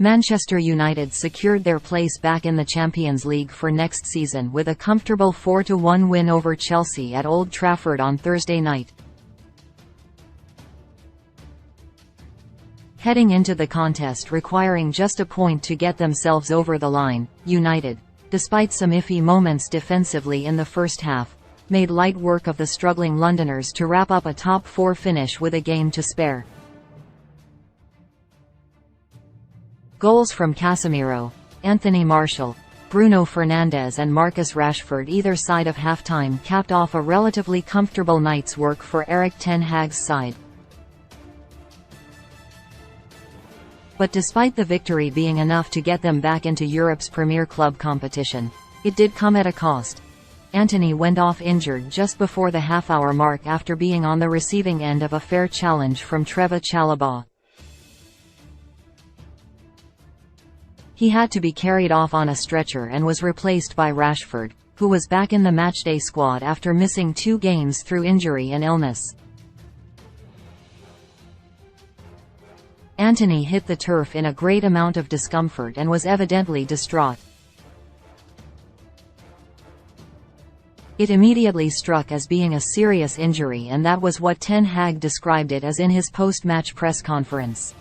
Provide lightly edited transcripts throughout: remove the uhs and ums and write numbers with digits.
Manchester United secured their place back in the Champions League for next season with a comfortable 4-1 win over Chelsea at Old Trafford on Thursday night. Heading into the contest requiring just a point to get themselves over the line, United, despite some iffy moments defensively in the first half, made light work of the struggling Londoners to wrap up a top-4 finish with a game to spare. Goals from Casemiro, Anthony Martial, Bruno Fernandes and Marcus Rashford either side of half-time capped off a relatively comfortable night's work for Erik ten Hag's side. But despite the victory being enough to get them back into Europe's premier club competition, it did come at a cost. Antony went off injured just before the half-hour mark after being on the receiving end of a fair challenge from Trevoh Chalobah. He had to be carried off on a stretcher and was replaced by Rashford, who was back in the matchday squad after missing 2 games through injury and illness. Antony hit the turf in a great amount of discomfort and was evidently distraught. It immediately struck as being a serious injury, and that was what Ten Hag described it as in his post-match press conference.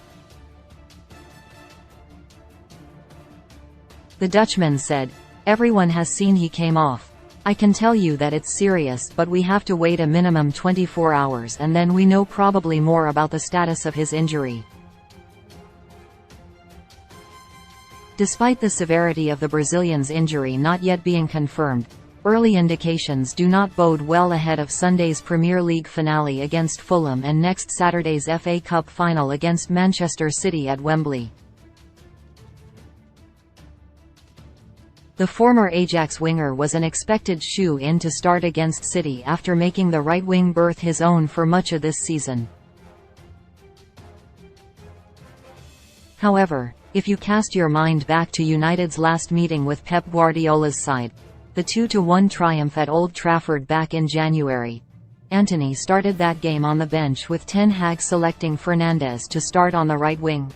The Dutchman said, "Everyone has seen he came off. I can tell you that it's serious, but we have to wait a minimum 24 hours and then we know probably more about the status of his injury." Despite the severity of the Brazilian's injury not yet being confirmed, early indications do not bode well ahead of Sunday's Premier League finale against Fulham and next Saturday's FA Cup final against Manchester City at Wembley. The former Ajax winger was an expected shoe-in to start against City after making the right-wing berth his own for much of this season. However, if you cast your mind back to United's last meeting with Pep Guardiola's side, the 2-1 triumph at Old Trafford back in January, Antony started that game on the bench with Ten Hag selecting Fernandes to start on the right wing.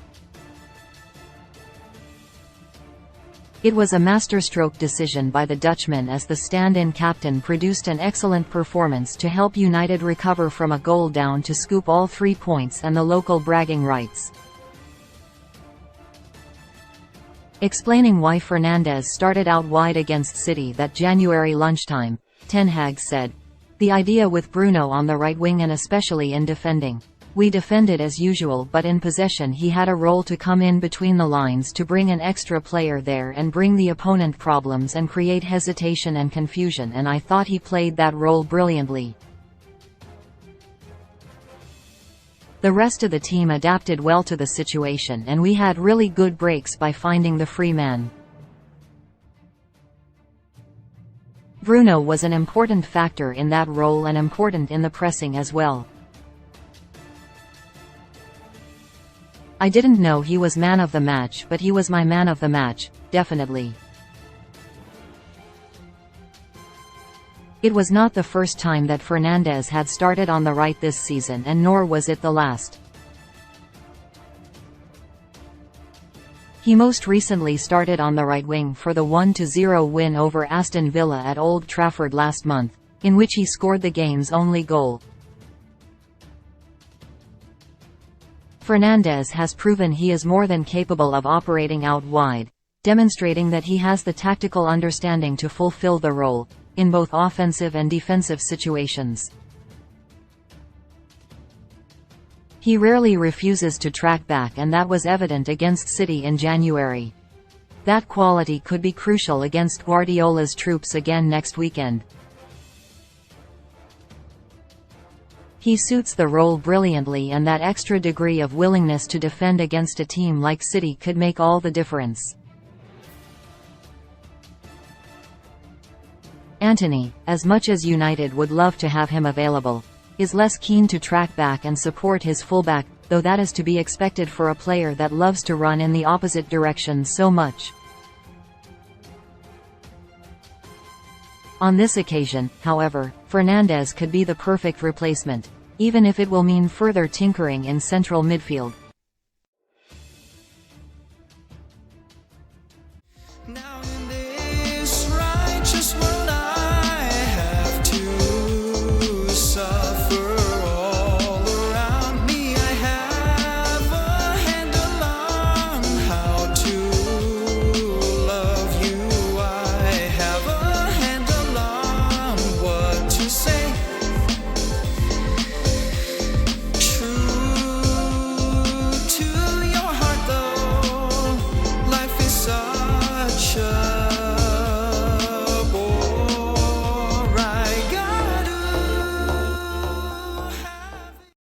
It was a masterstroke decision by the Dutchman as the stand-in captain produced an excellent performance to help United recover from a goal down to scoop all 3 points and the local bragging rights. Explaining why Fernandes started out wide against City that January lunchtime, Ten Hag said, "The idea with Bruno on the right wing and especially in defending. We defended as usual, but in possession he had a role to come in between the lines to bring an extra player there and bring the opponent problems and create hesitation and confusion, and I thought he played that role brilliantly. The rest of the team adapted well to the situation and we had really good breaks by finding the free man. Bruno was an important factor in that role and important in the pressing as well. I didn't know he was man of the match, but he was my man of the match, definitely. It was not the first time that Fernandes had started on the right this season, and nor was it the last. He most recently started on the right wing for the 1-0 win over Aston Villa at Old Trafford last month, in which he scored the game's only goal. Fernandes has proven he is more than capable of operating out wide, demonstrating that he has the tactical understanding to fulfill the role, in both offensive and defensive situations. He rarely refuses to track back, and that was evident against City in January. That quality could be crucial against Guardiola's troops again next weekend. He suits the role brilliantly, and that extra degree of willingness to defend against a team like City could make all the difference. Antony, as much as United would love to have him available, is less keen to track back and support his fullback, though that is to be expected for a player that loves to run in the opposite direction so much. On this occasion, however, Fernandes could be the perfect replacement, even if it will mean further tinkering in central midfield.